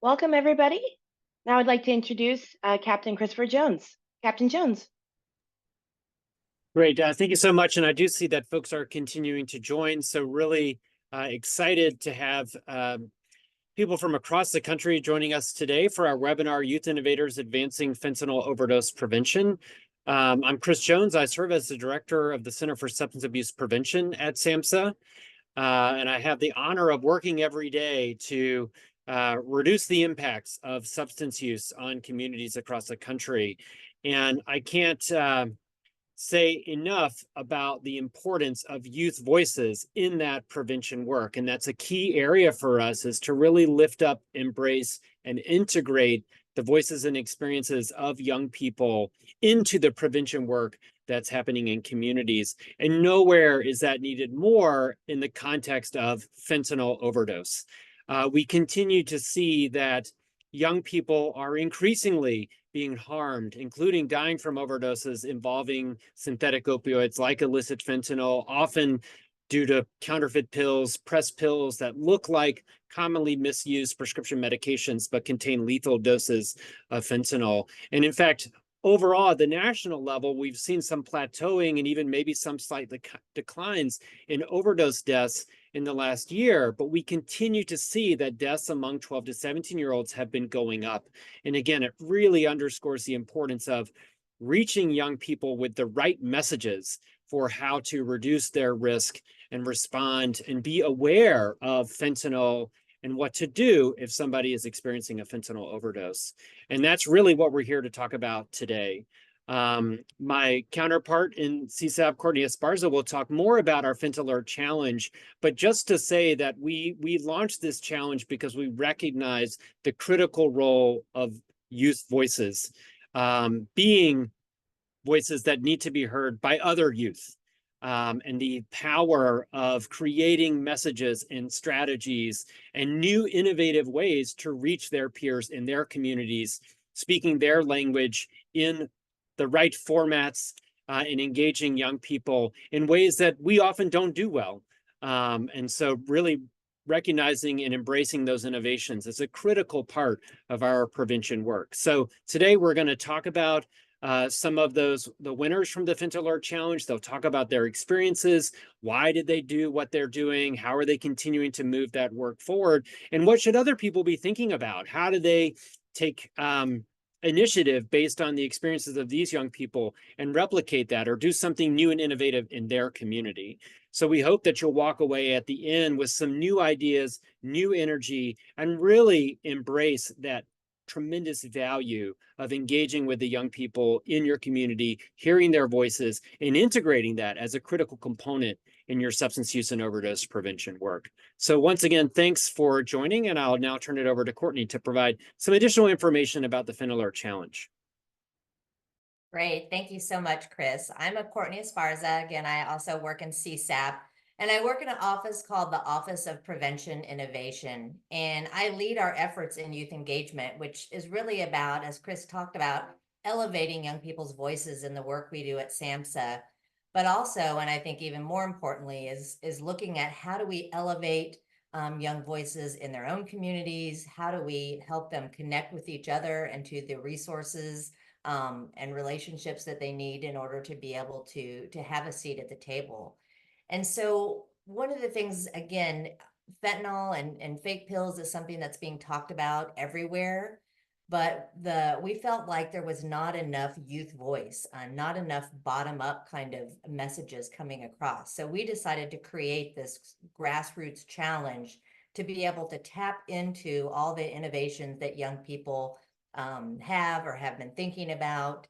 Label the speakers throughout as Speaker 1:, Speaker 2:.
Speaker 1: Welcome, everybody. Now I'd like to introduce Captain Christopher Jones. Captain Jones.
Speaker 2: Great. Thank you so much. And I do see that folks are continuing to join. So really excited to have people from across the country joining us today for our webinar, Youth Innovators Advancing Fentanyl Overdose Prevention. I'm Chris Jones. I serve as the director of the Center for Substance Abuse Prevention at SAMHSA. And I have the honor of working every day to reduce the impacts of substance use on communities across the country. And I can't say enough about the importance of youth voices in that prevention work. And that's a key area for us, is to really lift up, embrace, and integrate the voices and experiences of young people into the prevention work that's happening in communities. And nowhere is that needed more in the context of fentanyl overdose. We continue to see that young people are increasingly being harmed, including dying from overdoses involving synthetic opioids like illicit fentanyl, often due to counterfeit pills, pressed pills that look like commonly misused prescription medications but contain lethal doses of fentanyl. And in fact, overall, at the national level, we've seen some plateauing and even maybe some slight declines in overdose deaths in the last year, but we continue to see that deaths among 12 to 17-year-olds have been going up. And again, it really underscores the importance of reaching young people with the right messages for how to reduce their risk and respond and be aware of fentanyl and what to do if somebody is experiencing a fentanyl overdose. And that's really what we're here to talk about today. My counterpart in CSAP, Courtney Esparza, will talk more about our FentAlert challenge, but just to say that we launched this challenge because we recognize the critical role of youth voices, being voices that need to be heard by other youth. And the power of creating messages and strategies and new innovative ways to reach their peers in their communities, speaking their language in the right formats, and engaging young people in ways that we often don't do well. And so really recognizing and embracing those innovations is a critical part of our prevention work. So today we're going to talk about some of the winners from the FentAlert Challenge. They'll talk about their experiences. Why did they do what they're doing? How are they continuing to move that work forward? And what should other people be thinking about? How do they take initiative based on the experiences of these young people and replicate that or do something new and innovative in their community? So we hope that you'll walk away at the end with some new ideas, new energy, and really embrace that tremendous value of engaging with the young people in your community, hearing their voices, and integrating that as a critical component in your substance use and overdose prevention work. So once again, thanks for joining, and I'll now turn it over to Courtney to provide some additional information about the FentAlert Challenge.
Speaker 3: Great. Thank you so much, Chris. I'm a Courtney Esparza. Again, I also work in CSAP, and I work in an office called the Office of Prevention Innovation. And I lead our efforts in youth engagement, which is really about, as Chris talked about, elevating young people's voices in the work we do at SAMHSA. But also, and I think even more importantly, is looking at how do we elevate young voices in their own communities? How do we help them connect with each other and to the resources and relationships that they need in order to be able to have a seat at the table? And so one of the things, again, fentanyl and fake pills is something that's being talked about everywhere, but we felt like there was not enough youth voice, not enough bottom up kind of messages coming across. So we decided to create this grassroots challenge to be able to tap into all the innovations that young people have or have been thinking about.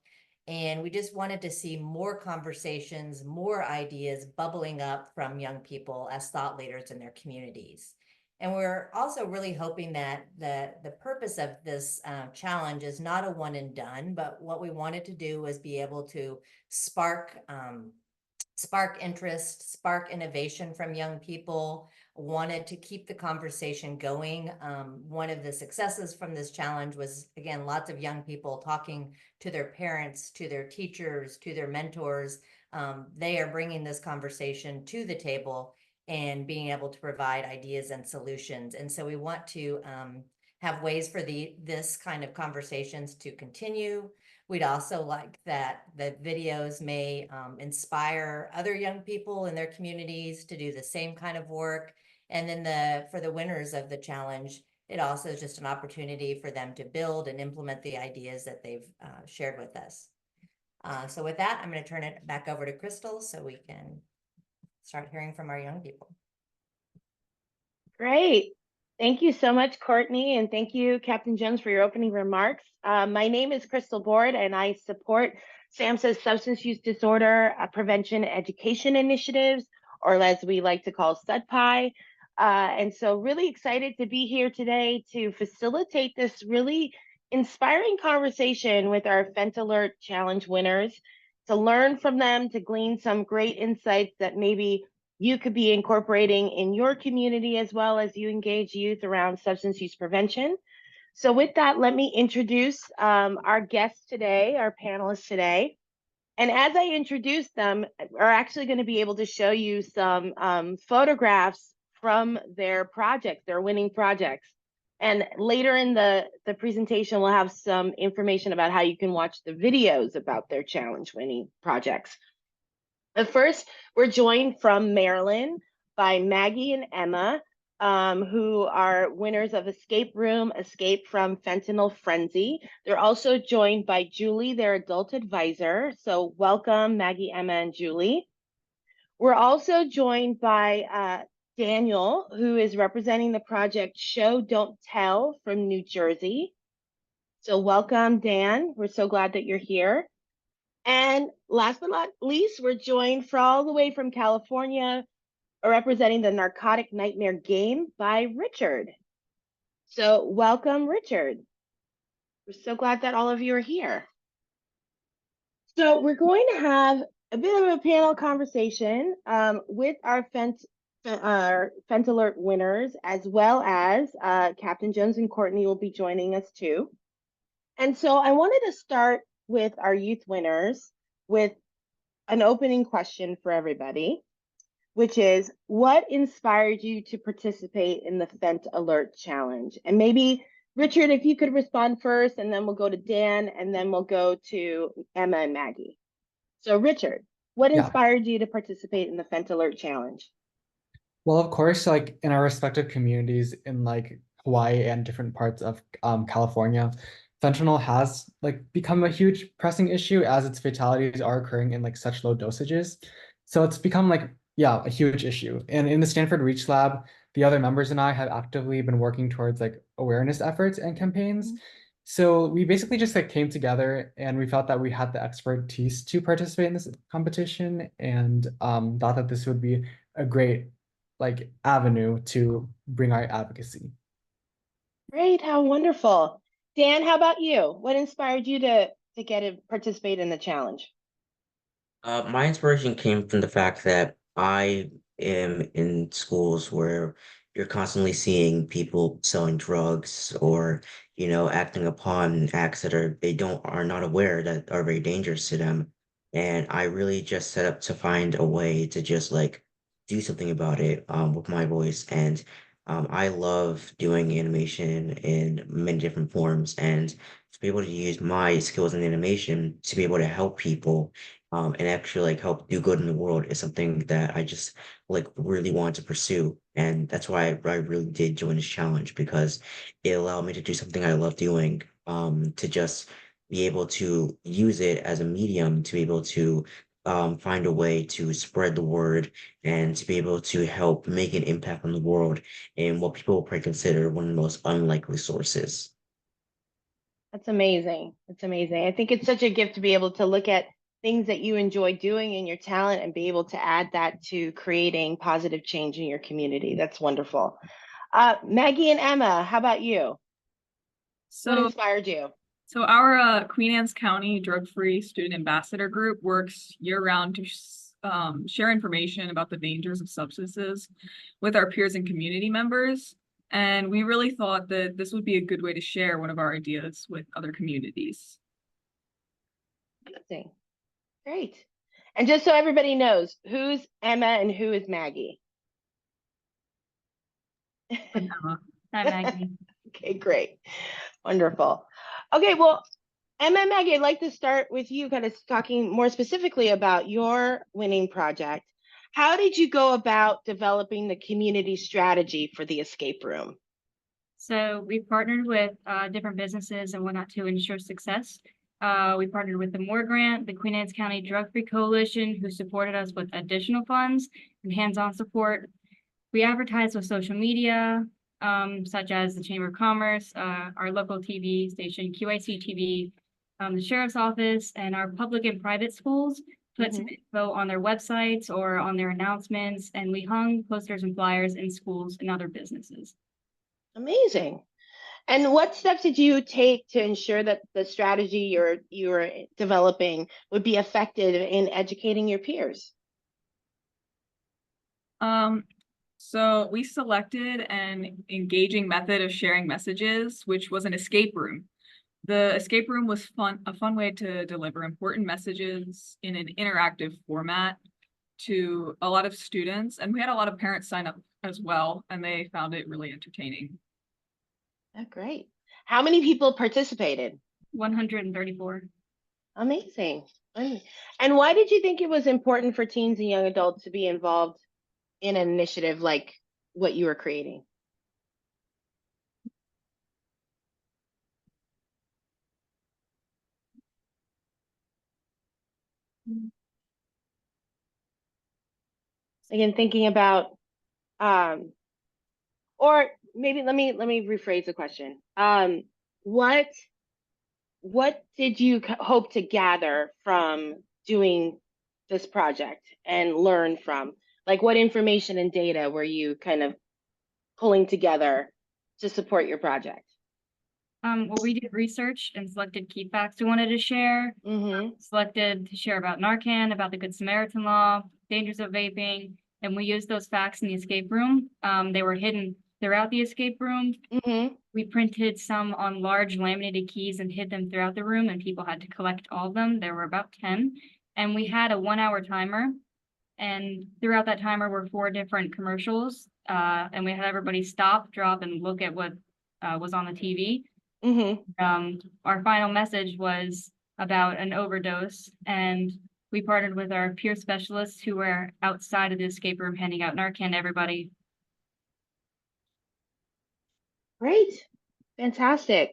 Speaker 3: And we just wanted to see more conversations, more ideas bubbling up from young people as thought leaders in their communities. And we're also really hoping that the purpose of this challenge is not a one and done, but what we wanted to do was be able to spark interest, spark innovation from young people, wanted to keep the conversation going. One of the successes from this challenge was, again, lots of young people talking to their parents, to their teachers, to their mentors. They are bringing this conversation to the table and being able to provide ideas and solutions. And so we want to have ways for this kind of conversations to continue. We'd also like that the videos may inspire other young people in their communities to do the same kind of work. And then for the winners of the challenge, it also is just an opportunity for them to build and implement the ideas that they've shared with us. So with that, I'm going to turn it back over to Crystal so we can start hearing from our young people.
Speaker 1: Great. Thank you so much, Courtney, and thank you, Captain Jones, for your opening remarks. My name is Crystal Board, and I support SAMHSA's substance use disorder prevention education initiatives, or as we like to call SUDPI. And so really excited to be here today to facilitate this really inspiring conversation with our FentAlert Challenge winners, to learn from them, to glean some great insights that maybe you could be incorporating in your community as well as you engage youth around substance use prevention. So with that, let me introduce our guests today, our panelists today. And as I introduce them, we're actually going to be able to show you some photographs from their projects, their winning projects. And later in the presentation, we'll have some information about how you can watch the videos about their challenge winning projects. But first, we're joined from Maryland by Maggie and Emma, who are winners of Escape Room, Escape from Fentanyl Frenzy. They're also joined by Julie, their adult advisor. So welcome, Maggie, Emma, and Julie. We're also joined by Daniel, who is representing the project Show Don't Tell from New Jersey. So welcome, Dan. We're so glad that you're here. And last but not least, we're joined all the way from California, representing the Narcotic Nightmare Game by Richard. So welcome, Richard. We're so glad that all of you are here. So we're going to have a bit of a panel conversation with our FentAlert winners, as well as Captain Jones and Courtney will be joining us too. And so I wanted to start with our youth winners with an opening question for everybody, which is, what inspired you to participate in the FentAlert Challenge? And maybe, Richard, if you could respond first, and then we'll go to Dan, and then we'll go to Emma and Maggie. So Richard, what inspired you to participate in the FentAlert Challenge?
Speaker 4: Well, of course, like in our respective communities in like Hawaii and different parts of California, fentanyl has like become a huge pressing issue as its fatalities are occurring in like such low dosages. So it's become like, yeah, a huge issue. And in the Stanford Reach Lab, the other members and I have actively been working towards like awareness efforts and campaigns. So we basically just like came together and we felt that we had the expertise to participate in this competition and thought that this would be a great like avenue to bring our advocacy.
Speaker 1: Great, how wonderful. Dan, how about you? What inspired you to participate in the challenge?
Speaker 5: My inspiration came from the fact that I am in schools where you're constantly seeing people selling drugs or, acting upon acts that are not aware that are very dangerous to them. And I really just set up to find a way to just like do something about it with my voice. And I love doing animation in many different forms and to be able to use my skills in animation to be able to help people and actually like help do good in the world is something that I just like really want to pursue. And that's why I really did join this challenge because it allowed me to do something I love doing, to just be able to use it as a medium to be able to find a way to spread the word and to be able to help make an impact on the world in what people will probably consider one of the most unlikely sources.
Speaker 1: That's amazing. That's amazing. I think it's such a gift to be able to look at things that you enjoy doing in your talent and be able to add that to creating positive change in your community. That's wonderful. Maggie and Emma, how about you? What inspired you?
Speaker 6: So our Queen Anne's County Drug-Free Student Ambassador Group works year-round to share information about the dangers of substances with our peers and community members. And we really thought that this would be a good way to share one of our ideas with other communities.
Speaker 1: Amazing. Great. And just so everybody knows, who's Emma and who is Maggie?
Speaker 6: Emma. Hi, Maggie.
Speaker 1: Okay, great. Wonderful. Okay, well, Emma and Maggie, I'd like to start with you kind of talking more specifically about your winning project. How did you go about developing the community strategy for the escape room?
Speaker 7: So we partnered with different businesses and whatnot to ensure success. We partnered with the Moore Grant, the Queen Anne's County Drug Free Coalition, who supported us with additional funds and hands-on support. We advertised with social media, such as the Chamber of Commerce, our local TV station, QIC TV, the Sheriff's Office, and our public and private schools put some info on their websites or on their announcements, and we hung posters and flyers in schools and other businesses.
Speaker 1: Amazing. And what steps did you take to ensure that the strategy you're developing would be effective in educating your peers?
Speaker 6: So we selected an engaging method of sharing messages, which was an escape room. The escape room was a fun way to deliver important messages in an interactive format to a lot of students, and we had a lot of parents sign up as well, and they found it really entertaining.
Speaker 1: Oh, great. How many people participated?
Speaker 7: 134.
Speaker 1: Amazing. And why did you think it was important for teens and young adults to be involved in an initiative like what you were creating? Again, thinking about, or maybe let me rephrase the question. What did you hope to gather from doing this project and learn from? Like, what information and data were you kind of pulling together to support your project?
Speaker 7: Well, we did research and selected key facts we wanted to share. Selected to share about Narcan, about the Good Samaritan Law, dangers of vaping, and we used those facts in the escape room. They were hidden throughout the escape room. We printed some on large laminated keys and hid them throughout the room, and people had to collect all of them. There were about 10, and we had a 1-hour timer. And throughout that timer were 4 different commercials, and we had everybody stop, drop, and look at what was on the TV. Our final message was about an overdose, and we partnered with our peer specialists who were outside of the escape room handing out Narcan to everybody.
Speaker 1: Great. Fantastic.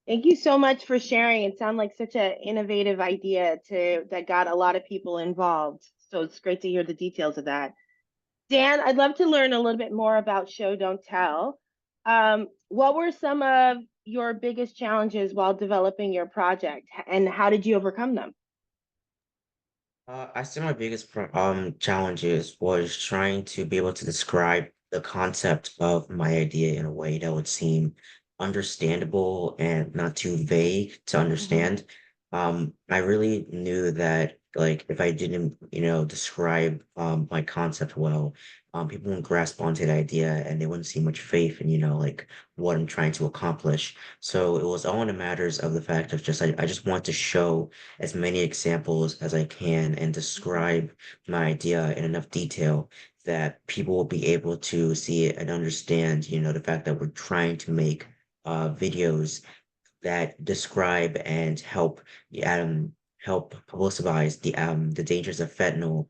Speaker 1: Thank you so much for sharing. It sounded like such an innovative idea that got a lot of people involved. So it's great to hear the details of that. Dan, I'd love to learn a little bit more about Show Don't Tell. What were some of your biggest challenges while developing your project, and how did you overcome them?
Speaker 5: I think my biggest challenges was trying to be able to describe the concept of my idea in a way that would seem understandable and not too vague to understand. I really knew that like if I didn't, describe my concept well, people wouldn't grasp onto the idea and they wouldn't see much faith in, like what I'm trying to accomplish. So it was all in the matters of the fact of just I just want to show as many examples as I can and describe my idea in enough detail that people will be able to see it and understand, the fact that we're trying to make videos that describe and help publicize the dangers of fentanyl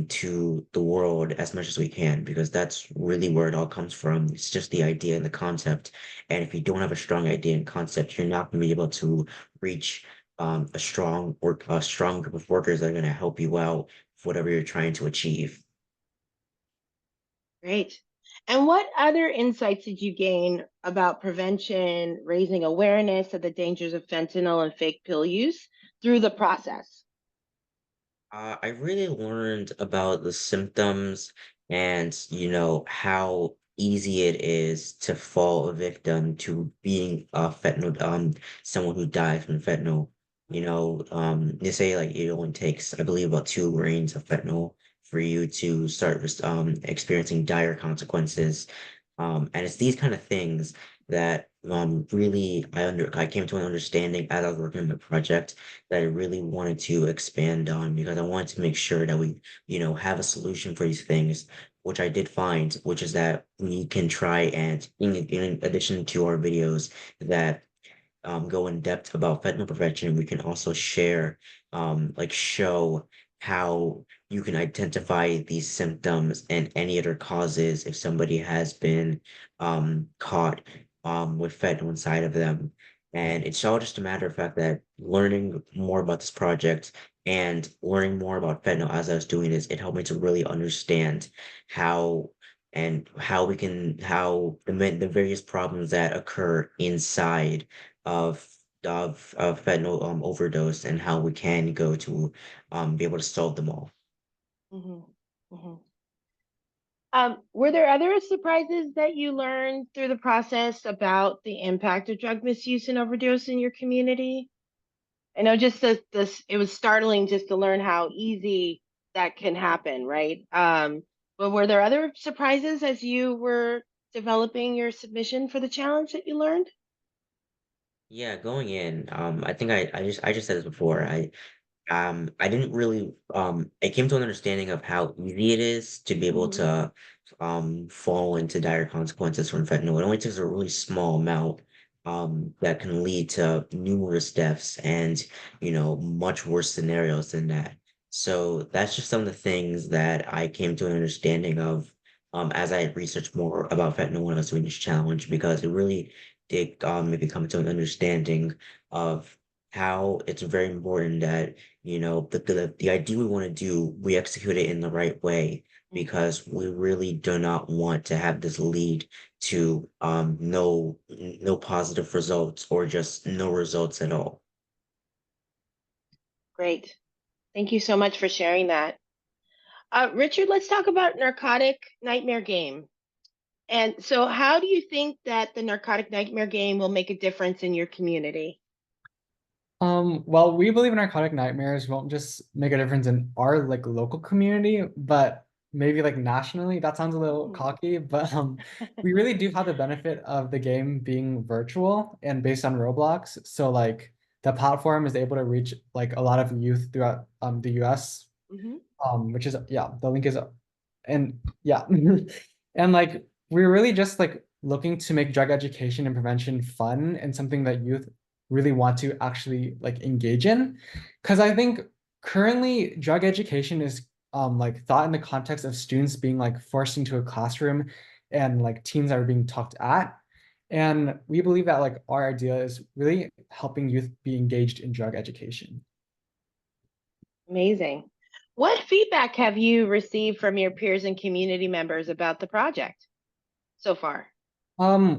Speaker 5: to the world as much as we can, because that's really where it all comes from. It's just the idea and the concept. And if you don't have a strong idea and concept, you're not going to be able to reach a strong group of workers that are going to help you out with whatever you're trying to achieve.
Speaker 1: Great. And what other insights did you gain about prevention, raising awareness of the dangers of fentanyl and fake pill use through the process?
Speaker 5: I really learned about the symptoms and, how easy it is to fall a victim to being fentanyl, someone who died from fentanyl. They say like it only takes, I believe, about 2 grains of fentanyl for you to start experiencing dire consequences. And it's these kind of things that really I came to an understanding as I was working on the project that I really wanted to expand on, because I wanted to make sure that we, have a solution for these things which I did find, which is that we can try and in addition to our videos that go in depth about fentanyl prevention, we can also share, like show how you can identify these symptoms and any other causes if somebody has been caught with fentanyl inside of them. And it's all just a matter of fact that learning more about this project and learning more about fentanyl as I was doing this, it helped me to really understand how how we can the various problems that occur inside of of fentanyl overdose and how we can go to be able to solve them all.
Speaker 1: Mhm, mhm. Were there other surprises that you learned through the process about the impact of drug misuse and overdose in your community? I know just this it was startling just to learn how easy that can happen, right? But were there other surprises as you were developing your submission for the challenge that you learned?
Speaker 5: Yeah, going in, I think I just said this before. I didn't really I came to an understanding of how easy it is to be able
Speaker 1: Hmm.
Speaker 5: to fall into dire consequences from fentanyl. It only takes a really small amount that can lead to numerous deaths and much worse scenarios than that. So that's just some of the things that I came to an understanding of as I researched more about fentanyl when I was doing this challenge because it really did maybe come to an understanding of how it's very important that the idea we want to do, we execute it in the right way because we really do not want to have this lead to no positive results or just no results at all.
Speaker 1: Great. Thank you so much for sharing that. Richard, let's talk about narcotic nightmare game. And so, how do you think that the narcotic nightmare game will make a difference in your community?
Speaker 4: Well, we believe narcotic nightmares won't just make a difference in our like local community, but maybe like nationally. That sounds a little
Speaker 1: Mhm.
Speaker 4: cocky, but we really do have the benefit of the game being virtual and based on Roblox. So like the platform is able to reach like a lot of youth throughout the US,
Speaker 1: Mhm.
Speaker 4: which is yeah, the link is and yeah. And like we're really just like looking to make drug education and prevention fun and something that youth really want to actually like engage in. Because I think currently drug education is like thought in the context of students being like forced into a classroom and like teens that are being talked at. And we believe that like our idea is really helping youth be engaged in drug education.
Speaker 1: Amazing. What feedback have you received from your peers and community members about the project so far?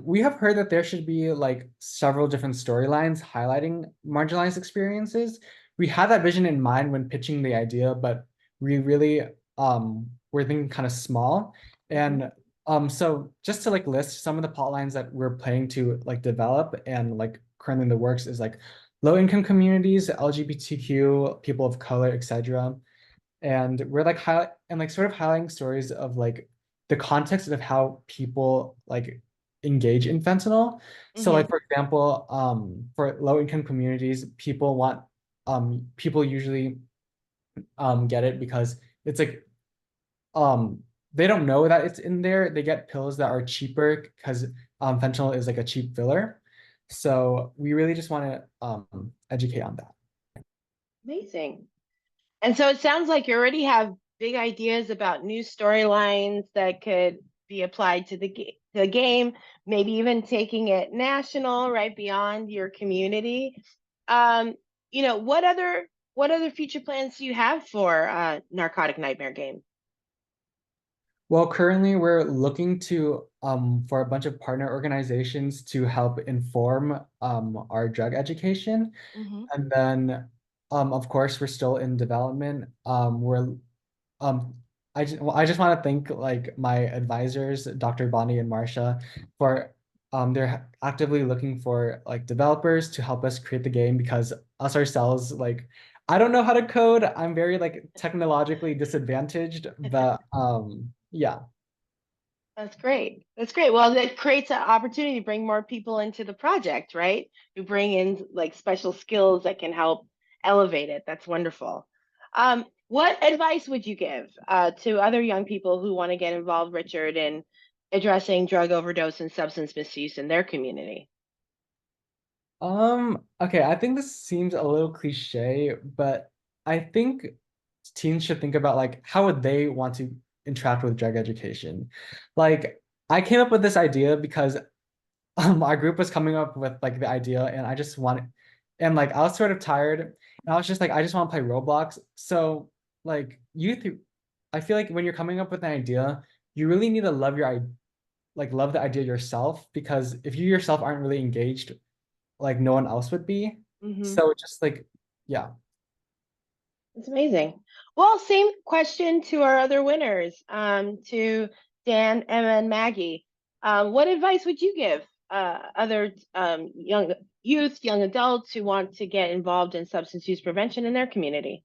Speaker 4: We have heard that there should be like several different storylines highlighting marginalized experiences. We had that vision in mind when pitching the idea, but we really were thinking kind of small.
Speaker 1: Mhm.
Speaker 4: And so just to like list some of the plot lines that we're planning to like develop and like currently in the works is like low income communities, LGBTQ, people of color, etc. And we're like highlight and like sort of highlighting stories of like the context of how people like engage in fentanyl. So like
Speaker 1: Mhm.
Speaker 4: for example, for low income communities, people usually get it because it's like they don't know that it's in there. They get pills that are cheaper because fentanyl is like a cheap filler. So we really just want to educate on that.
Speaker 1: Amazing. And so it sounds like you already have big ideas about new storylines that could be applied to the game, maybe even taking it national, right beyond your community. Um, what other future plans do you have for Narcotic Nightmare Game?
Speaker 4: Well, currently we're looking to for a bunch of partner organizations to help inform our drug education.
Speaker 1: Hmm.
Speaker 4: And then of course we're still in development. We're um I just want to thank like my advisors, Dr. Bonnie and Marsha, for they're actively looking for like developers to help us create the game because us ourselves like I don't know how to code. I'm very like technologically disadvantaged, but yeah.
Speaker 1: That's great. That's great. Well, that creates an opportunity to bring more people into the project, right? You bring in like special skills that can help elevate it. That's wonderful. What advice would you give to other young people who want to get involved, Richard, in addressing drug overdose and substance misuse in their community?
Speaker 4: Okay, I think this seems a little cliche, but I think teens should think about like how would they want to interact with drug education. Like I came up with this idea because our group was coming up with like the idea and I just wanted and like I was sort of tired and I was just like I just want to play Roblox. So like I feel like when you're coming up with an idea, you really need to love the idea yourself because if you yourself aren't really engaged, like no one else would be. So just like yeah.
Speaker 1: It's amazing. Well, same question to our other winners, to Dan, Emma, and Maggie. What advice would you give other young youth, young adults who want to get involved in substance use prevention in their community?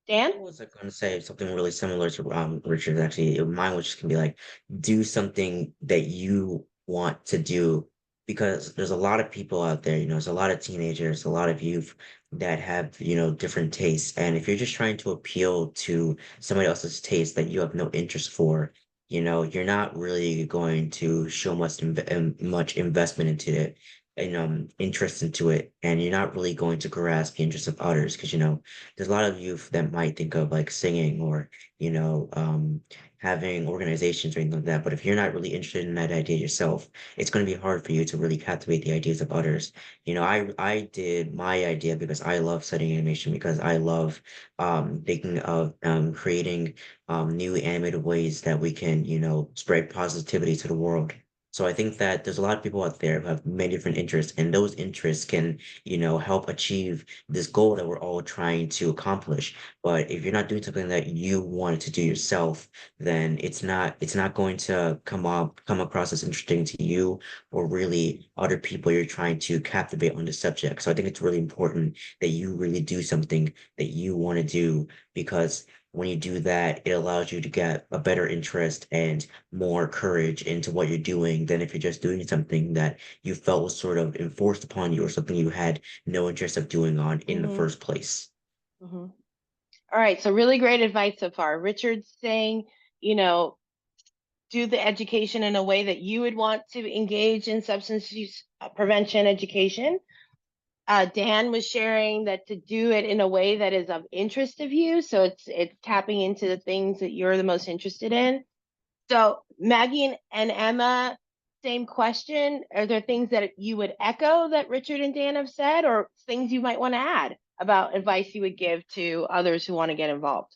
Speaker 1: Dan?
Speaker 5: I was going to say something really similar to Richard. Actually, mine was just gonna be like, do something that you want to do because there's a lot of people out there. There's a lot of teenagers, a lot of youth that have different tastes, and if you're just trying to appeal to somebody else's taste that you have no interest for, you're not really going to show much investment into it and interest into it, and you're not really going to grasp the interests of others because there's a lot of youth that might think of like singing or, having organizations or anything like that. But if you're not really interested in that idea yourself, it's going to be hard for you to really captivate the ideas of others. I did my idea because I love studying animation because I love thinking of creating new animated ways that we can, spread positivity to the world. So I think that there's a lot of people out there who have many different interests, and those interests can, help achieve this goal that we're all trying to accomplish. But if you're not doing something that you wanted to do yourself, then it's not going to come across as interesting to you or really other people you're trying to captivate on the subject. So I think it's really important that you really do something that you want to do because when you do that, it allows you to get a better interest and more courage into what you're doing than if you're just doing something that you felt was sort of enforced upon you or something you had no interest of doing on in the first place.
Speaker 1: All right, so really great advice so far. Richard's saying, do the education in a way that you would want to engage in substance use prevention education. Dan was sharing that to do it in a way that is of interest of you, so it's tapping into the things that you're the most interested in. So Maggie and Emma, same question. Are there things that you would echo that Richard and Dan have said, or things you might want to add about advice you would give to others who want to get involved?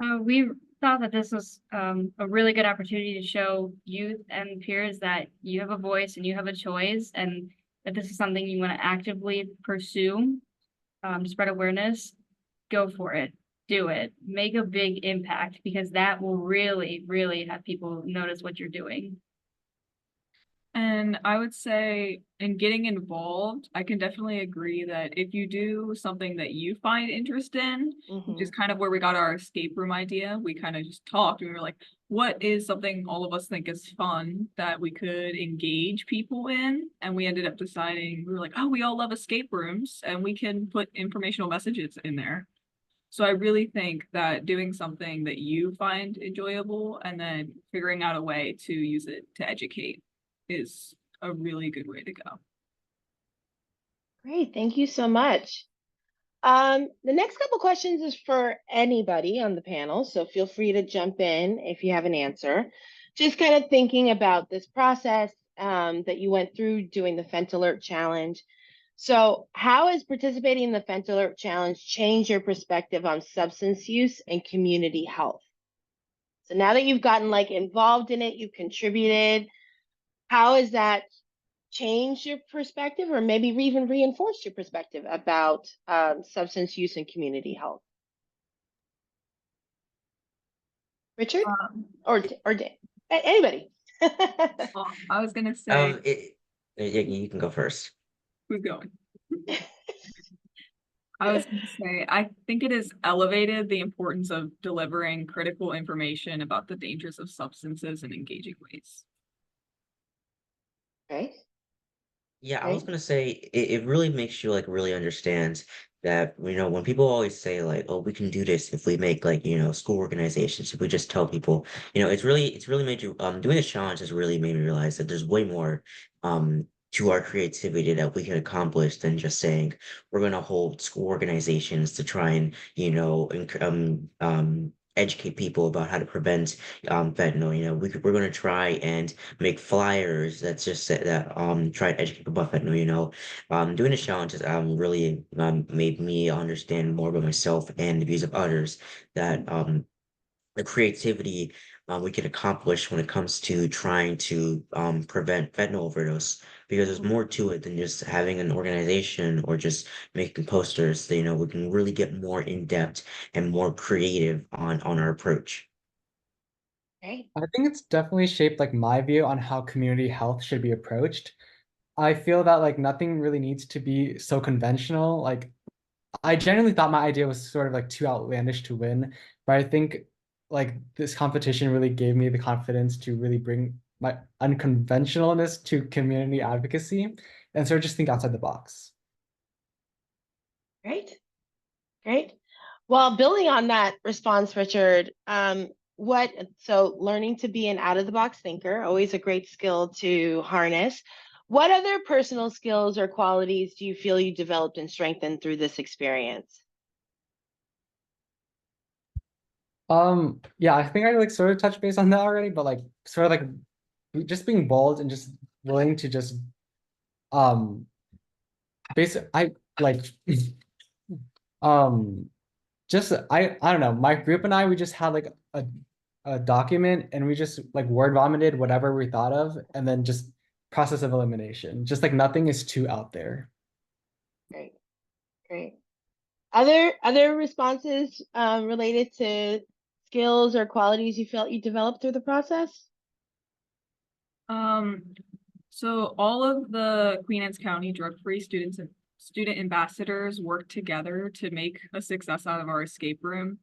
Speaker 7: We thought that this was a really good opportunity to show youth and peers that you have a voice and you have a choice, and that this is something you want to actively pursue to spread awareness. Go for it. Do it. Make a big impact because that will really, really have people notice what you're doing.
Speaker 6: And I would say in getting involved, I can definitely agree that if you do something that you find interest in, which is kind of where we got our escape room idea, we kind of just talked and we were like, what is something all of us think is fun that we could engage people in? And we ended up deciding, we were like, oh, we all love escape rooms and we can put informational messages in there. So I really think that doing something that you find enjoyable and then figuring out a way to use it to educate is a really good way to go.
Speaker 1: Great, thank you so much. The next couple questions is for anybody on the panel, so feel free to jump in if you have an answer. Just kind of thinking about this process that you went through doing the FentAlert challenge. So how has participating in the FentAlert challenge changed your perspective on substance use and community health? So now that you've gotten involved in it, you've contributed, how has that changed your perspective or maybe even reinforced your perspective about substance use and community health? Richard or Dan? Anybody?
Speaker 6: I was gonna say,
Speaker 5: You can go first.
Speaker 6: who's going? I was going to say, I think it has elevated the importance of delivering critical information about the dangers of substances in engaging ways.
Speaker 1: Okay.
Speaker 5: Yeah, I was
Speaker 1: Right?
Speaker 5: gonna say it really makes you like really understand that, when people always say like, oh, we can do this if we make like, school organizations, if we just tell people, it's really made you doing this challenge has really made me realize that there's way more to our creativity that we can accomplish than just saying we're gonna hold school organizations to try and, educate people about how to prevent fentanyl. We're gonna try and make flyers that's just that try to educate people about fentanyl. Doing the challenges really made me understand more about myself and the views of others, that the creativity we can accomplish when it comes to trying to prevent fentanyl overdose, because there's more to it than just having an organization or just making posters. We can really get more in depth and more creative on our approach.
Speaker 1: Right?
Speaker 4: I think it's definitely shaped like my view on how community health should be approached. I feel that like nothing really needs to be so conventional. Like I genuinely thought my idea was sort of like too outlandish to win, but I think like this competition really gave me the confidence to really bring my unconventionalness to community advocacy and sort of just think outside the box.
Speaker 1: Great. Great. Well, building on that response, Richard, learning to be an out of the box thinker, always a great skill to harness. What other personal skills or qualities do you feel you developed and strengthened through this experience?
Speaker 4: Yeah, I think I like sort of touched base on that already, but like sort of like just being bold and just willing to just um I like um just I don't know, my group and I we just had like a document and we just like word vomited whatever we thought of and then just process of elimination. Just like nothing is too out there.
Speaker 1: Great. Great. Other responses related to skills or qualities you felt you developed through the process?
Speaker 6: So all of the Queen Anne's County drug-free students and student ambassadors worked together to make a success out of our escape room.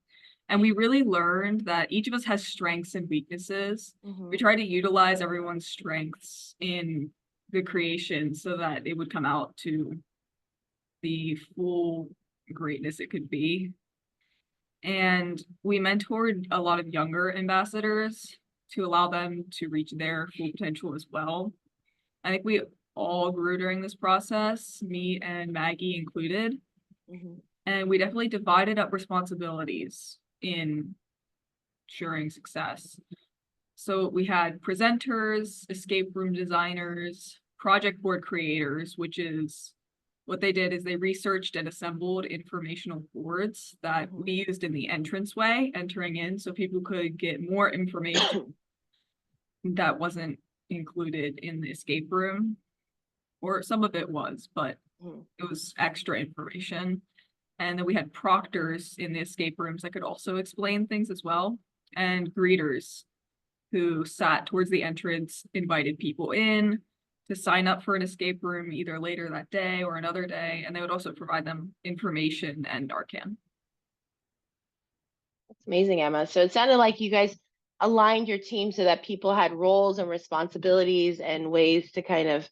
Speaker 6: And we really learned that each of us has strengths and weaknesses. We try to utilize everyone's strengths in the creation so that it would come out to the full greatness it could be. And we mentored a lot of younger ambassadors to allow them to reach their full potential as well. I think we all grew during this process, me and Maggie included. And we definitely divided up responsibilities in ensuring success. So we had presenters, escape room designers, project board creators, which is what they did is they researched and assembled informational boards that we used in the entranceway entering in so people could get more information that wasn't included in the escape room, or some of it was, but it was extra information. And then we had proctors in the escape rooms that could also explain things as well, and greeters who sat towards the entrance, invited people in to sign up for an escape room either later that day or another day, and they would also provide them information and Narcan.
Speaker 1: That's amazing, Emma. So it sounded like you guys aligned your team so that people had roles and responsibilities and ways to kind of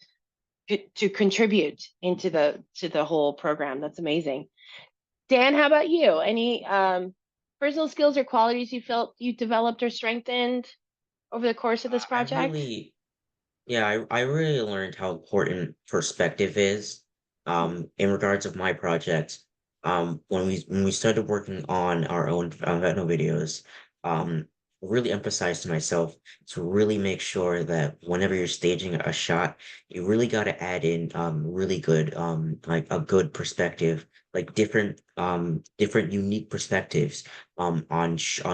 Speaker 1: to contribute into the whole program. That's amazing. Dan, how about you? Any personal skills or qualities you felt you developed or strengthened over the course of this
Speaker 5: I
Speaker 1: project?
Speaker 5: really Yeah, I really learned how important perspective is in regards of my project. When we started working on our own Fentanyl videos, really emphasized to myself to really make sure that whenever you're staging a shot, you really got to add in really good like a good perspective, like different unique perspectives on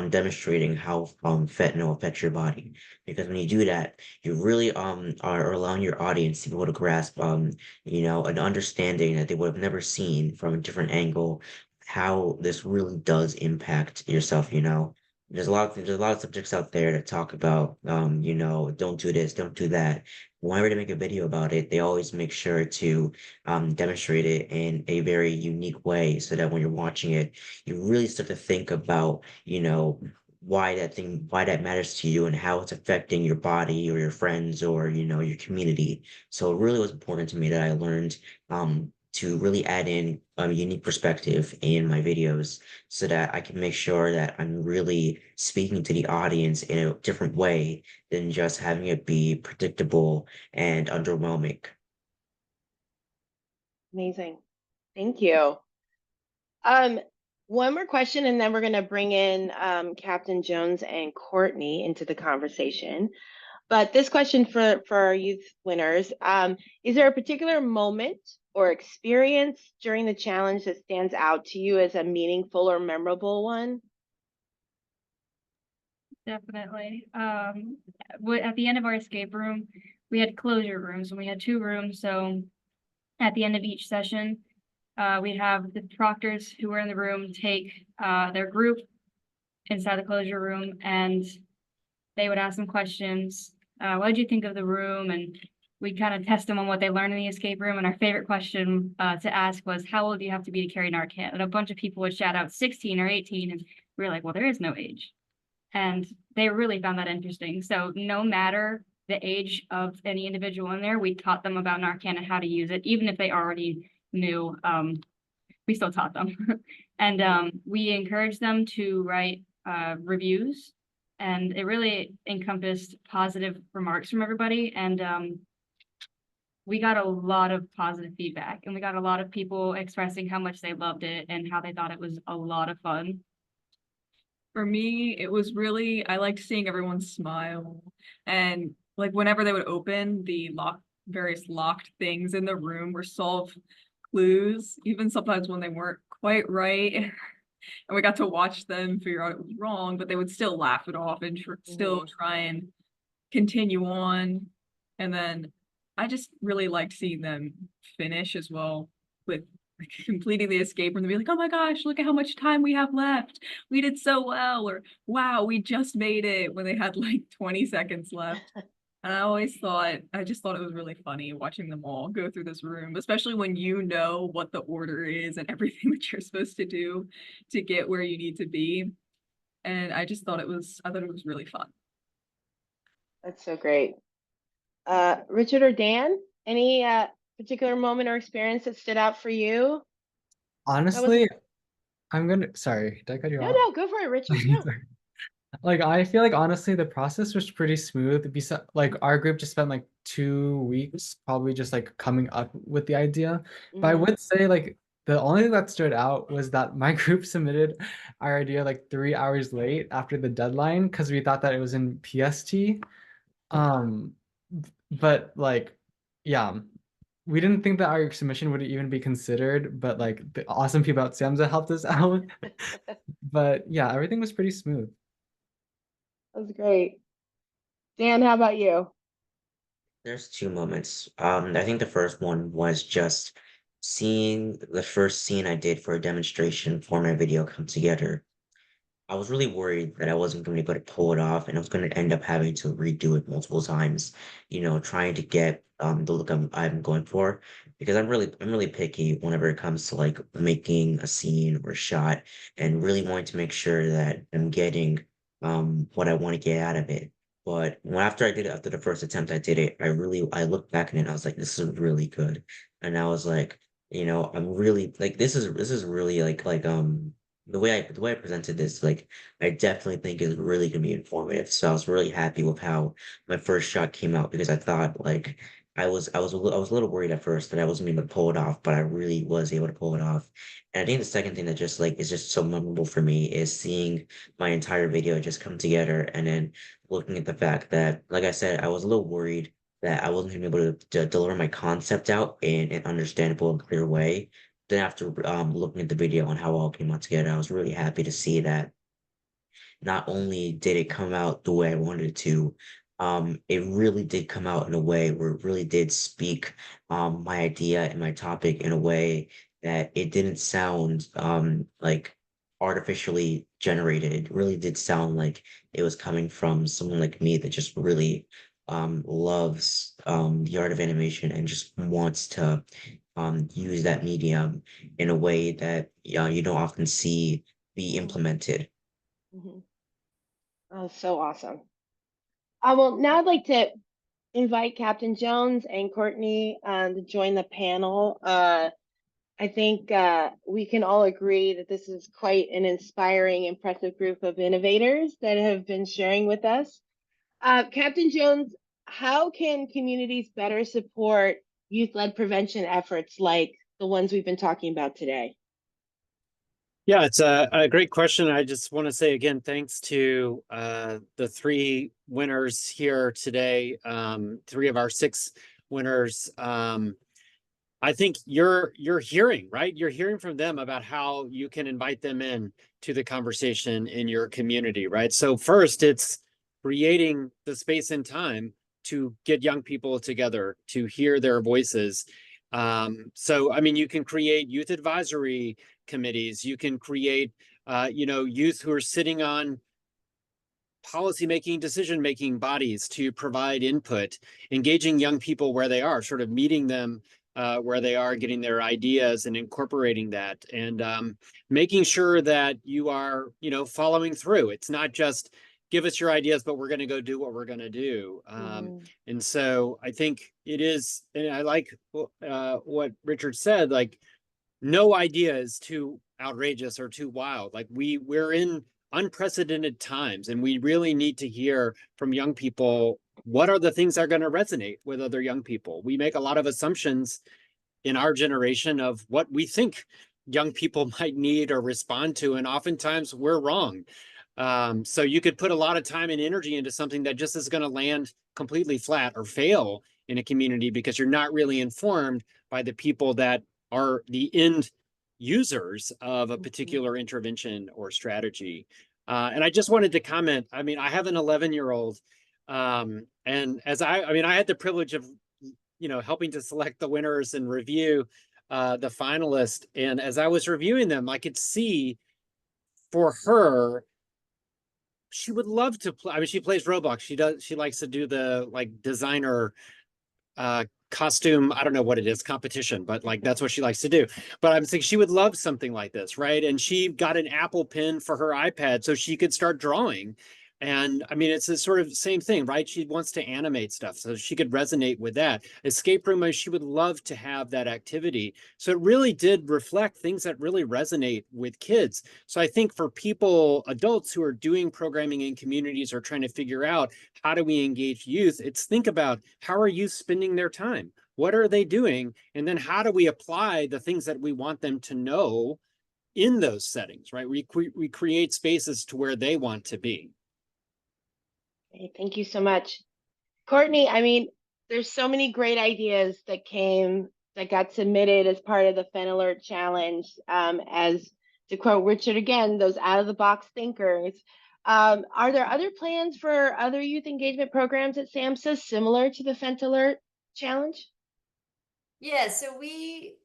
Speaker 5: demonstrating how fentanyl affects your body. Because when you do that, you really are allowing your audience to be able to grasp an understanding that they would have never seen from a different angle, how this really does impact yourself. There's a lot of subjects out there that talk about don't do this, don't do that. Whenever they make a video about it, they always make sure to demonstrate it in a very unique way so that when you're watching it, you really start to think about why that matters to you and how it's affecting your body or your friends or, your community. So it really was important to me that I learned to really add in a unique perspective in my videos so that I can make sure that I'm really speaking to the audience in a different way than just having it be predictable and underwhelming.
Speaker 1: Amazing. Thank you. Um, one more question, and then we're going to bring in Captain Jones and Courtney into the conversation. But this question for our youth winners, is there a particular moment or experience during the challenge that stands out to you as a meaningful or memorable one?
Speaker 7: Definitely. At the end of our escape room, we had closure rooms, and we had 2 rooms. So at the end of each session, we'd have the proctors who were in the room take their group inside the closure room, and they would ask them questions. What did you think of the room? And we'd kind of test them on what they learned in the escape room. And our favorite question to ask was, how old do you have to be to carry Narcan? And a bunch of people would shout out 16 or 18. And we were like, well, there is no age. And they really found that interesting. So no matter the age of any individual in there, we taught them about Narcan and how to use it, even if they already knew. We still taught them. And we encouraged them to write reviews, and it really encompassed positive remarks from everybody. And we got a lot of positive feedback, and we got a lot of people expressing how much they loved it and how they thought it was a lot of fun.
Speaker 6: For me, it was really, I liked seeing everyone smile, and like whenever they would open the various locked things in the room or solve clues, even sometimes when they weren't quite right, and we got to watch them figure out it was wrong, but they would still laugh it off and still try and continue on. And then I just really liked seeing them finish as well with completing the escape room. They'd be like, oh my gosh, look at how much time we have left. We did so well. Or wow, we just made it, when they had like 20 seconds left. And I just thought it was really funny watching them all go through this room, especially when you know what the order is and everything that you're supposed to do to get where you need to be. And I thought it was really fun.
Speaker 1: That's so great. Richard or Dan, any particular moment or experience that stood out for you?
Speaker 4: Honestly, sorry, did I cut you off?
Speaker 1: No, go for it, Richard. No.
Speaker 4: Like, I feel like honestly the process was pretty smooth. Like, our group just spent like 2 weeks probably just like coming up with the idea. But I would say like the only thing that stood out was that my group submitted our idea like 3 hours late after the deadline because we thought that it was in PST. But like, yeah, we didn't think that our submission would even be considered, but like the awesome people at SAMHSA helped us out. But yeah, everything was pretty smooth.
Speaker 1: That's great. Dan, how about you?
Speaker 5: There's 2 moments. I think the first one was just seeing the first scene I did for a demonstration for my video come together. I was really worried that I wasn't going to be able to pull it off, and I was going to end up having to redo it multiple times, trying to get the look I'm going for, because I'm really picky whenever it comes to like making a scene or a shot, and really wanting to make sure that I'm getting what I want to get out of it. But after the first attempt I did it, I looked back at it and I was like, this is really good. And I was like, I'm really like this is really like the way I presented this, like, I definitely think is really gonna be informative. So I was really happy with how my first shot came out because I thought like I was a little worried at first that I wasn't able to pull it off, but I really was able to pull it off. And I think the second thing that just like is just so memorable for me is seeing my entire video just come together and then looking at the fact that, like I said, I was a little worried that I wasn't gonna be able to deliver my concept out in an understandable and clear way. Then after looking at the video and how it all came out together, I was really happy to see that not only did it come out the way I wanted it to, it really did come out in a way where it really did speak my idea and my topic in a way that it didn't sound like artificially generated. It really did sound like it was coming from someone like me that just really loves the art of animation and just wants to use that medium in a way that you don't often see be implemented.
Speaker 1: Mhm. Oh, so awesome. Well, now I'd like to invite Captain Jones and Courtney to join the panel. I think we can all agree that this is quite an inspiring, impressive group of innovators that have been sharing with us. Captain Jones, how can communities better support youth-led prevention efforts like the ones we've been talking about today?
Speaker 2: Yeah, it's a great question. I just want to say again, thanks to the three winners here today, three of our six winners. I think you're hearing, right? You're hearing from them about how you can invite them in to the conversation in your community, right? So first, it's creating the space and time to get young people together to hear their voices. So, I mean, you can create youth advisory committees. You can create, youth who are sitting on policy-making, decision-making bodies to provide input, engaging young people where they are, sort of meeting them where they are, getting their ideas and incorporating that, and making sure that you are, following through. It's not just give us your ideas, but we're going to go do what we're going to do. And so I think it is, and I like what Richard said, like, no idea is too outrageous or too wild. Like we're in unprecedented times, and we really need to hear from young people what are the things that are going to resonate with other young people. We make a lot of assumptions in our generation of what we think young people might need or respond to, and oftentimes we're wrong. So you could put a lot of time and energy into something that just is going to land completely flat or fail in a community because you're not really informed by the people that are the end users of a particular intervention or strategy. And I just wanted to comment, I mean, I have an 11-year-old, and I had the privilege of, helping to select the winners and review the finalists. And as I was reviewing them, I could see for her, she would love to play. I mean, she plays Roblox. She likes to do the like designer costume, I don't know what it is, competition, but like that's what she likes to do. But I'm thinking she would love something like this, right? And she got an Apple Pen for her iPad so she could start drawing. And I mean, it's the sort of same thing, right? She wants to animate stuff so she could resonate with that. Escape room, she would love to have that activity. So it really did reflect things that really resonate with kids. So I think for people, adults who are doing programming in communities or trying to figure out how do we engage youth, it's think about how are youth spending their time? What are they doing? And then how do we apply the things that we want them to know in those settings, right? We create spaces to where they want to be.
Speaker 1: Okay, thank you so much. Courtney, I mean, there's so many great ideas that got submitted as part of the FentAlert challenge. As to quote Richard again, those out of the box thinkers. Are there other plans for other youth engagement programs at SAMHSA similar to the FentAlert challenge?
Speaker 3: Yeah, so we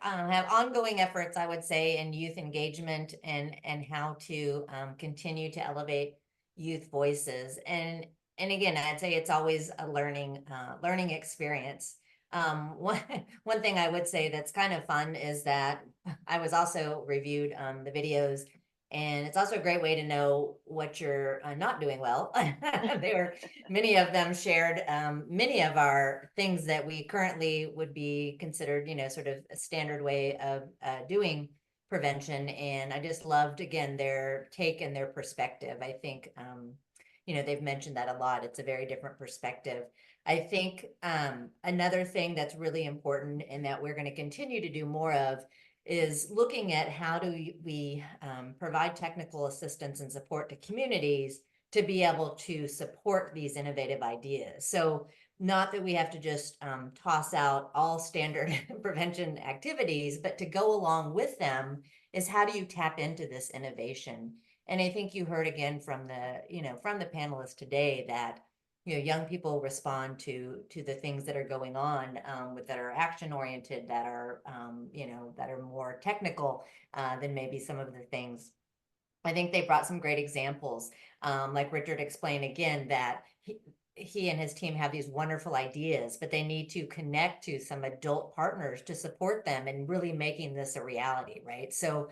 Speaker 3: have ongoing efforts, I would say, in youth engagement and how to continue to elevate youth voices. And again, I'd say it's always a learning experience. One thing I would say that's kind of fun is that I was also reviewed the videos, and it's also a great way to know what you're not doing well. Many of them shared many of our things that we currently would be considered, sort of a standard way of doing prevention. And I just loved, again, their take and their perspective. I think, they've mentioned that a lot. It's a very different perspective. I think another thing that's really important and that we're going to continue to do more of is looking at how do we provide technical assistance and support to communities to be able to support these innovative ideas. So not that we have to just toss out all standard prevention activities, but to go along with them is how do you tap into this innovation? And I think you heard again from the panelists today that young people respond to the things that are going on that are action oriented, that are that are more technical than maybe some of the things. I think they brought some great examples, like Richard explained again that he and his team have these wonderful ideas, but they need to connect to some adult partners to support them and really making this a reality, right? So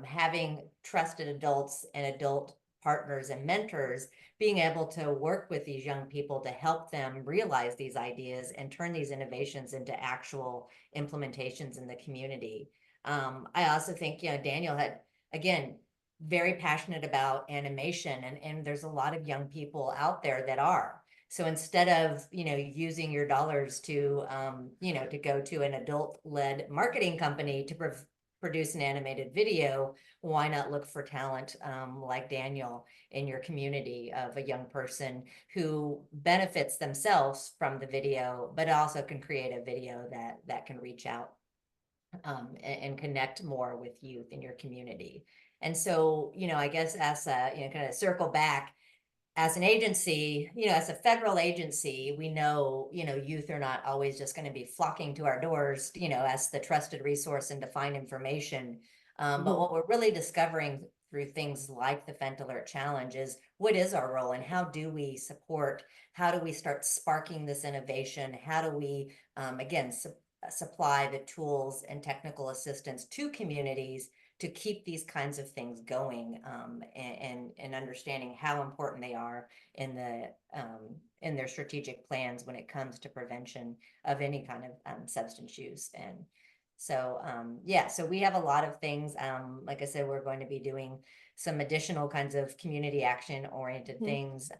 Speaker 3: having trusted adults and adult partners and mentors being able to work with these young people to help them realize these ideas and turn these innovations into actual implementations in the community. I also think, Daniel had, again, very passionate about animation, and there's a lot of young people out there that are. So instead of, using your dollars to, to go to an adult-led marketing company to produce an animated video, why not look for talent like Daniel in your community of a young person who benefits themselves from the video, but also can create a video that can reach out and connect more with youth in your community. And so, I guess as a, kind of circle back, as an agency, as a federal agency, we know, youth are not always just going to be flocking to our doors, as the trusted resource and to find information. But what we're really discovering through things like the FentAlert Challenge is what is our role and how do we support, how do we start sparking this innovation? How do we, again, supply the tools and technical assistance to communities to keep these kinds of things going, and understanding how important they are in their strategic plans when it comes to prevention of any kind of substance use. And so, so we have a lot of things. Like I said, we're going to be doing some additional kinds of community action oriented things,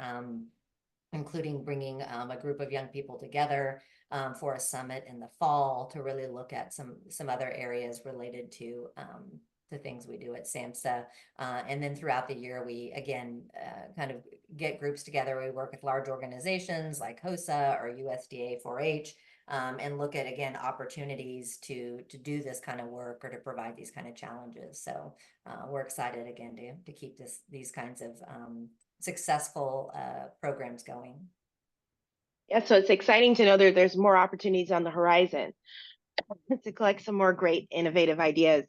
Speaker 3: including bringing a group of young people together for a summit in the fall to really look at some other areas related to the things we do at SAMHSA. And then throughout the year, we, again, kind of get groups together. We work with large organizations like HOSA or USDA 4-H, and look at, again, opportunities to do this kind of work or to provide these kind of challenges. So we're excited, again, to keep these kinds of successful programs going.
Speaker 1: Yeah, so it's exciting to know that there's more opportunities on the horizon to collect some more great innovative ideas.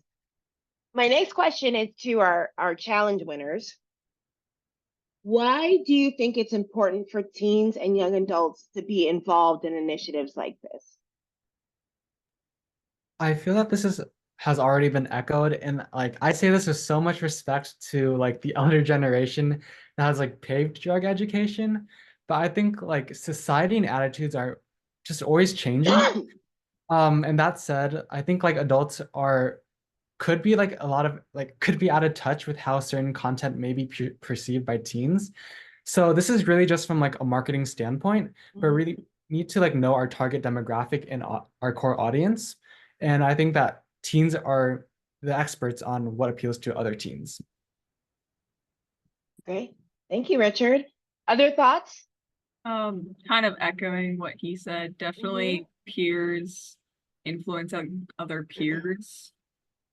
Speaker 1: My next question is to our challenge winners. Why do you think it's important for teens and young adults to be involved in initiatives like this?
Speaker 4: I feel that this has already been echoed, and like I say this with so much respect to like the elder generation that has like paved drug education, but I think like society and attitudes are just always changing. And that said, I think like adults could be like could be out of touch with how certain content may be perceived by teens. So this is really just from like a marketing standpoint, but really need to like know our target demographic and our core audience. And I think that teens are the experts on what appeals to other teens.
Speaker 1: Great. Thank you, Richard. Other thoughts?
Speaker 6: Kind of echoing what he said, definitely peers influencing other peers,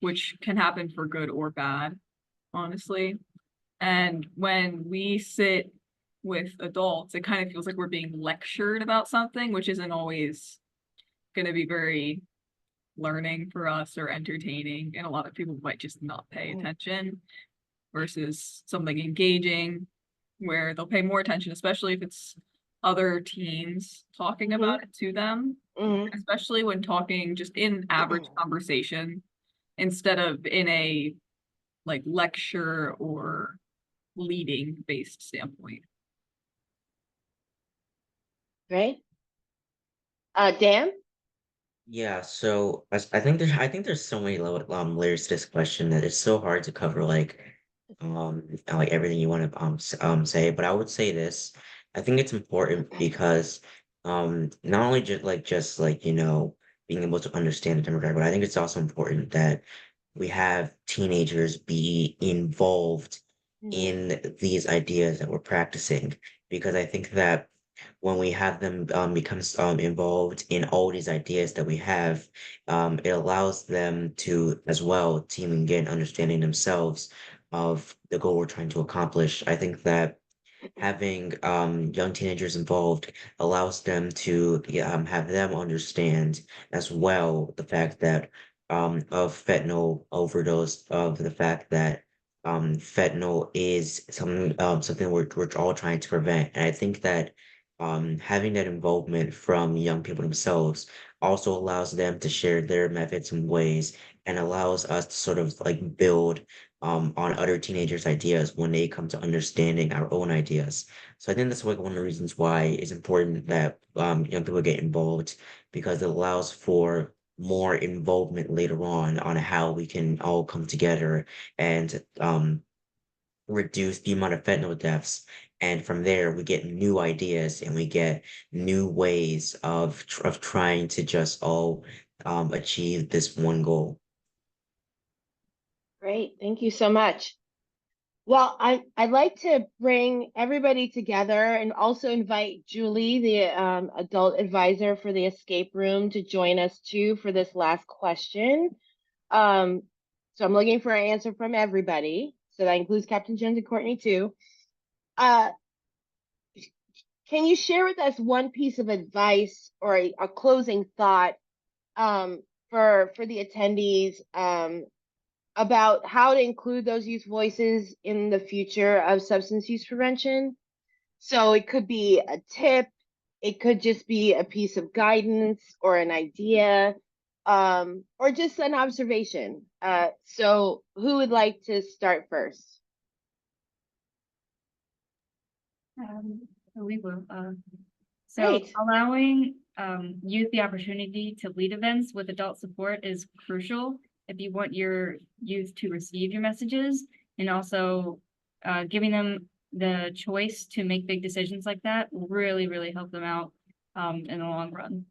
Speaker 6: which can happen for good or bad, honestly. And when we sit with adults, it kind of feels like we're being lectured about something, which isn't always going to be very learning for us or entertaining. And a lot of people might just not pay attention versus something engaging where they'll pay more attention, especially if it's other teens talking about it to them, especially when talking just in average conversation instead of in a like lecture or leading based standpoint.
Speaker 1: Great. Dan?
Speaker 5: Yeah, so I think there's so many layers to this question that it's so hard to cover like everything you want to say. But I would say this: I think it's important because not only just being able to understand the demographic, but I think it's also important that we have teenagers be involved in these ideas that we're practicing, because I think that when we have them become involved in all these ideas that we have, it allows them to as well team and get an understanding themselves of the goal we're trying to accomplish. I think that having young teenagers involved allows them to have them understand as well the fact that of fentanyl overdose, of the fact that fentanyl is something we're all trying to prevent. And I think that having that involvement from young people themselves also allows them to share their methods and ways and allows us to sort of like build on other teenagers' ideas when they come to understanding our own ideas. So I think that's like one of the reasons why it's important that young people get involved, because it allows for more involvement later on how we can all come together and reduce the amount of fentanyl deaths. And from there, we get new ideas and we get new ways of trying to just all achieve this one goal.
Speaker 1: Great, thank you so much. Well, I'd like to bring everybody together and also invite Julie, the adult advisor for the escape room, to join us too for this last question. So I'm looking for an answer from everybody. So that includes Captain Jones and Courtney too. Can you share with us one piece of advice or a closing thought for the attendees about how to include those youth voices in the future of substance use prevention? So it could be a tip, it could just be a piece of guidance or an idea, or just an observation. So who would like to start first?
Speaker 7: We will. So
Speaker 1: Great.
Speaker 7: allowing youth the opportunity to lead events with adult support is crucial if you want your youth to receive your messages, and also giving them the choice to make big decisions like that will really, really help them out in the long run.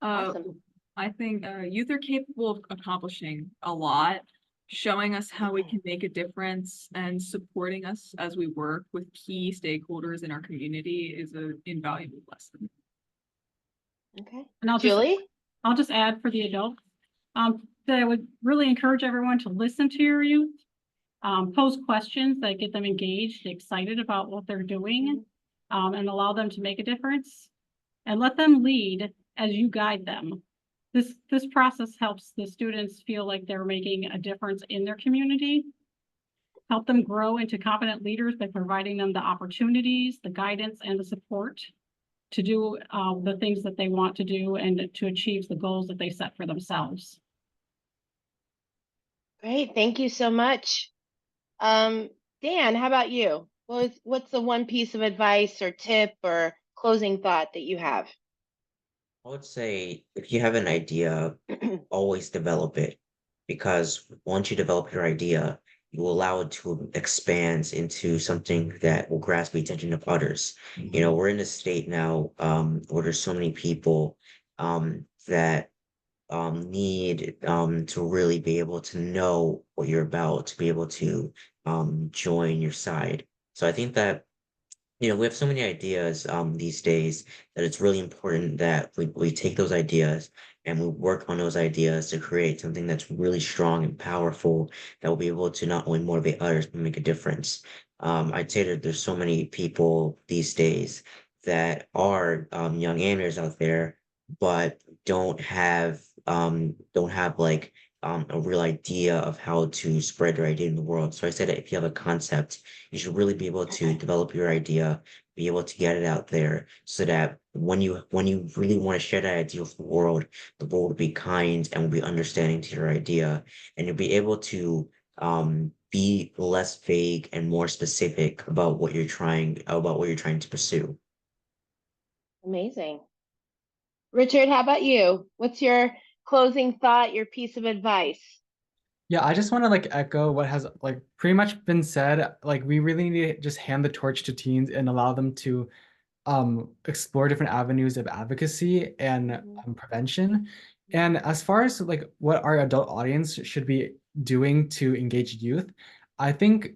Speaker 1: Awesome.
Speaker 6: I think youth are capable of accomplishing a lot, showing us how we can make a difference, and supporting us as we work with key stakeholders in our community is an invaluable lesson.
Speaker 1: Okay.
Speaker 8: And
Speaker 1: Julie?
Speaker 8: I'll just add for the adults that I would really encourage everyone to listen to your youth, pose questions that get them engaged, excited about what they're doing, and allow them to make a difference, and let them lead as you guide them. This process helps the students feel like they're making a difference in their community, help them grow into competent leaders by providing them the opportunities, the guidance, and the support to do the things that they want to do and to achieve the goals that they set for themselves.
Speaker 1: Great, thank you so much. Dan, how about you? What's the one piece of advice or tip or closing thought that you have?
Speaker 5: I would say if you have an idea, always develop it, because once you develop your idea, you will allow it to expand into something that will grasp the attention of others. You know, we're in a state now where there's so many people that need to really be able to know what you're about, to be able to join your side. So I think that, you know, we have so many ideas these days that it's really important that we take those ideas and we work on those ideas to create something that's really strong and powerful, that will be able to not only motivate others but make a difference. I'd say that there's so many people these days that are young animators out there, but don't have like a real idea of how to spread their idea in the world. So I said that if you have a concept, you should really be able to develop your idea, be able to get it out there, so that when you really want to share that idea with the world will be kind and will be understanding to your idea, and you'll be able to be less vague and more specific about what you're trying to pursue.
Speaker 1: Amazing. Richard, how about you? What's your closing thought, your piece of advice?
Speaker 4: Yeah, I just want to like echo what has like pretty much been said. Like we really need to just hand the torch to teens and allow them to explore different avenues of advocacy and prevention. And as far as like what our adult audience should be doing to engage youth, I think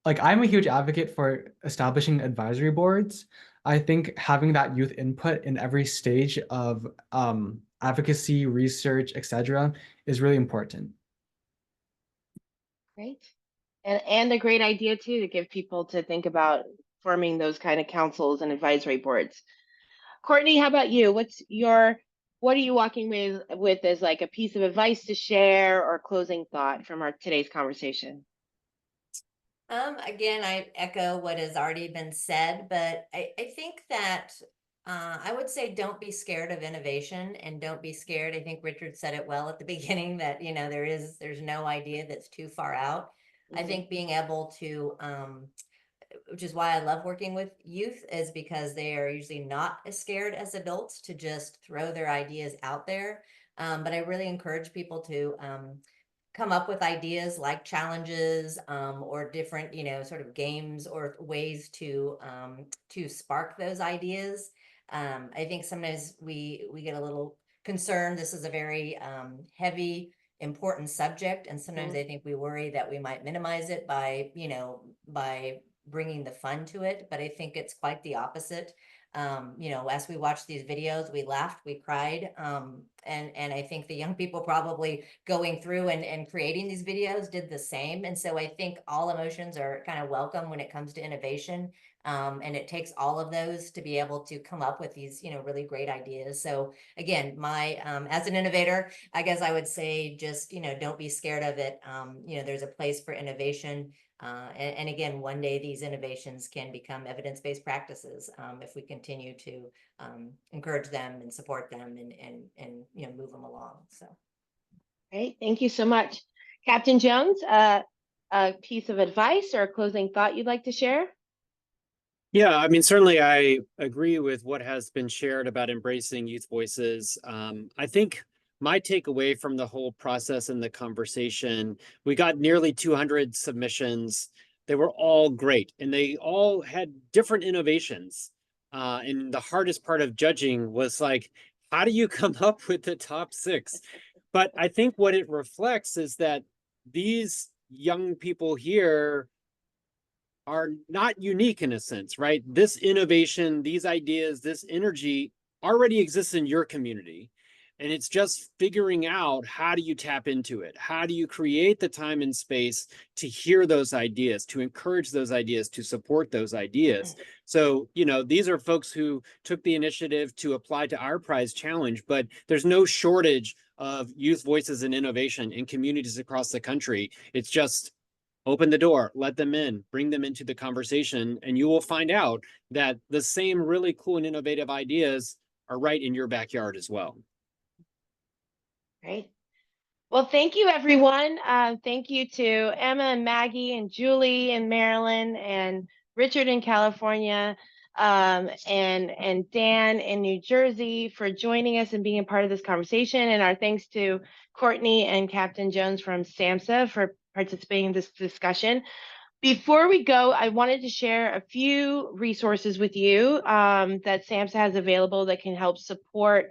Speaker 4: like I'm a huge advocate for establishing advisory boards. I think having that youth input in every stage of advocacy, research, etc., is really important.
Speaker 1: Great. And a great idea too, to give people to think about forming those kind of councils and advisory boards. Courtney, how about you? What are you walking with as like a piece of advice to share or closing thought from our today's conversation?
Speaker 3: Again, I echo what has already been said, but I think that I would say don't be scared of innovation and don't be scared. I think Richard said it well at the beginning that, you know, there's no idea that's too far out. I think being able to, which is why I love working with youth, is because they are usually not as scared as adults to just throw their ideas out there. But I really encourage people to come up with ideas like challenges or different, you know, sort of games or ways to spark those ideas. I think sometimes we get a little concerned. This is a very heavy, important subject, and sometimes I think we worry that we might minimize it by, you know, by bringing the fun to it. But I think it's quite the opposite. You know, as we watched these videos, we laughed, we cried, and I think the young people probably going through and creating these videos did the same. And so I think all emotions are kind of welcome when it comes to innovation. And it takes all of those to be able to come up with these, you know, really great ideas. So again, my as an innovator, I guess I would say just, you know, don't be scared of it. You know, there's a place for innovation. And again, one day these innovations can become evidence-based practices if we continue to encourage them and support them and you know, move them along. So,
Speaker 1: Great, thank you so much, Captain Jones. A piece of advice or a closing thought you'd like to share?
Speaker 2: Yeah, I mean, certainly I agree with what has been shared about embracing youth voices. I think my takeaway from the whole process and the conversation, we got nearly 200 submissions. They were all great and they all had different innovations. And the hardest part of judging was like, how do you come up with the top 6? But I think what it reflects is that these young people here are not unique in a sense, right? This innovation, these ideas, this energy already exists in your community. And it's just figuring out, how do you tap into it? How do you create the time and space to hear those ideas, to encourage those ideas, to support those ideas? So, you know, these are folks who took the initiative to apply to our prize challenge, but there's no shortage of youth voices and innovation in communities across the country. It's just open the door, let them in, bring them into the conversation, and you will find out that the same really cool and innovative ideas are right in your backyard as well.
Speaker 1: Great. Well, thank you, everyone. Thank you to Emma and Maggie and Julie and Maryland and Richard in California and Dan in New Jersey for joining us and being a part of this conversation. And our thanks to Courtney and Captain Jones from SAMHSA for participating in this discussion. Before we go, I wanted to share a few resources with you that SAMHSA has available that can help support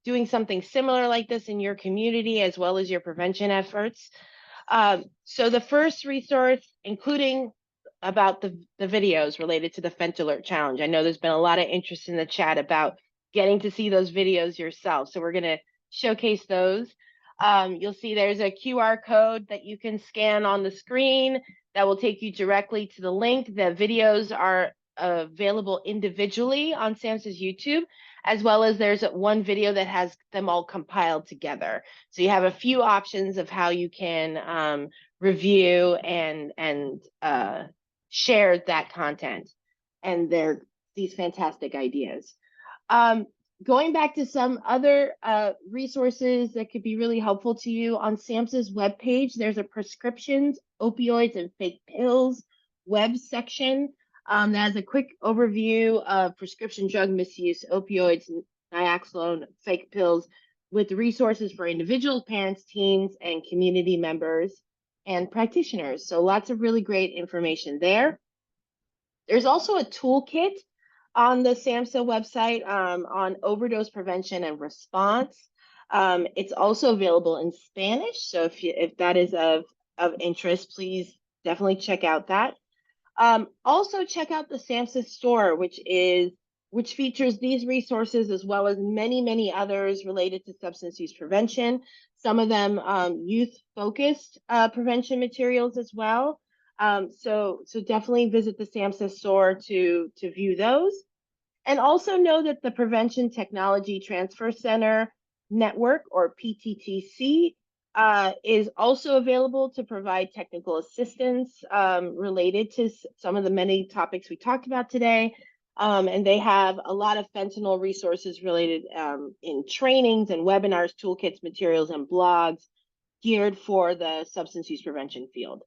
Speaker 1: doing something similar like this in your community, as well as your prevention efforts. So the first resource, including about the videos related to the FentAlert challenge. I know there's been a lot of interest in the chat about getting to see those videos yourself. So we're going to showcase those. You'll see there's a QR code that you can scan on the screen that will take you directly to the link. The videos are available individually on SAMHSA's YouTube, as well as there's one video that has them all compiled together. So you have a few options of how you can review and share that content. And they're these fantastic ideas. Going back to some other resources that could be really helpful to you, on SAMHSA's webpage, there's a prescriptions, opioids, and fake pills web section that has a quick overview of prescription drug misuse, opioids, naloxone, fake pills, with resources for individuals, parents, teens, and community members and practitioners. So lots of really great information there. There's also a toolkit on the SAMHSA website on overdose prevention and response. It's also available in Spanish, so if that is of interest, please definitely check out that. Also check out the SAMHSA store, which features these resources as well as many others related to substance use prevention. Some of them youth-focused prevention materials as well. So definitely visit the SAMHSA store to view those. And also know that the Prevention Technology Transfer Center Network, or PTTC, is also available to provide technical assistance related to some of the many topics we talked about today. And they have a lot of fentanyl resources related in trainings and webinars, toolkits, materials, and blogs geared for the substance use prevention field.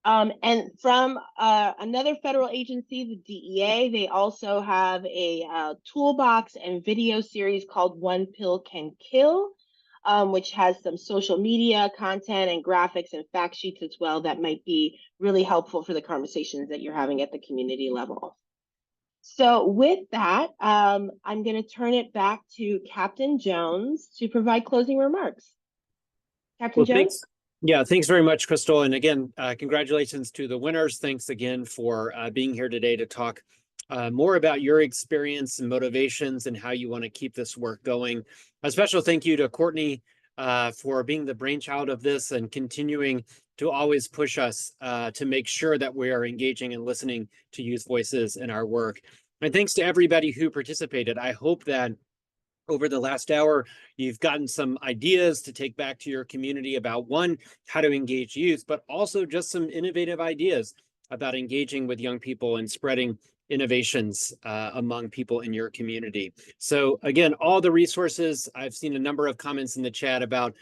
Speaker 1: And from another federal agency, the DEA, they also have a toolbox and video series called One Pill Can Kill, which has some social media content and graphics and fact sheets as well that might be really helpful for the conversations that you're having at the community level. So with that, I'm going to turn it back to Captain Jones to provide closing remarks. Captain Jones?
Speaker 2: Thanks. Yeah, thanks very much, Crystal. And again, congratulations to the winners. Thanks again for being here today to talk more about your experience and motivations and how you want to keep this work going. A special thank you to Courtney for being the brainchild of this and continuing to always push us to make sure that we are engaging and listening to youth voices in our work. And thanks to everybody who participated. I hope that over the last hour, you've gotten some ideas to take back to your community about, one, how to engage youth, but also just some innovative ideas about engaging with young people and spreading innovations among people in your community. So again, all the resources, I've seen a number of comments in the chat about,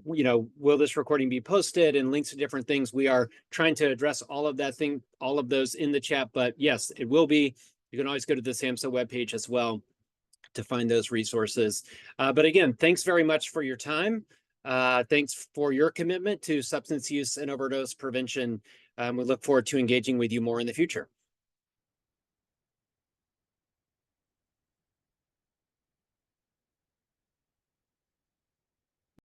Speaker 2: will this recording be posted and links to different things. We are trying to address all of those in the chat, but yes, it will be. You can always go to the SAMHSA webpage as well to find those resources. But again, thanks very much for your time. Thanks for your commitment to substance use and overdose prevention. We look forward to engaging with you more in the future.